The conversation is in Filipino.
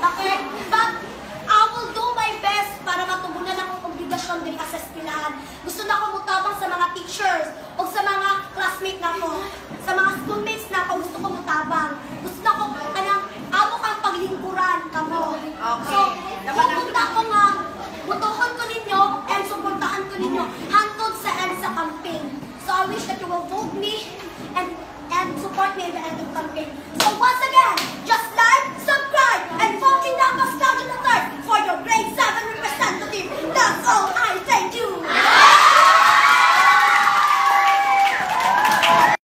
Okay? But I will do my best para matugunan ang obligasyon din sa eskwelahan. Gusto na ako mutabang sa mga teachers o sa mga classmates na ko, sa mga schoolmates na ko, gusto ko mutabang. Gusto na ako, kanang amo kang paglingkuran kamo. Okay. So, pupunta ko nga, butuhan ko ninyo and supportahan ko ninyo hangtod sa end sa campaign. So I wish that you will vote me and support me in the end of campaign. So once again, just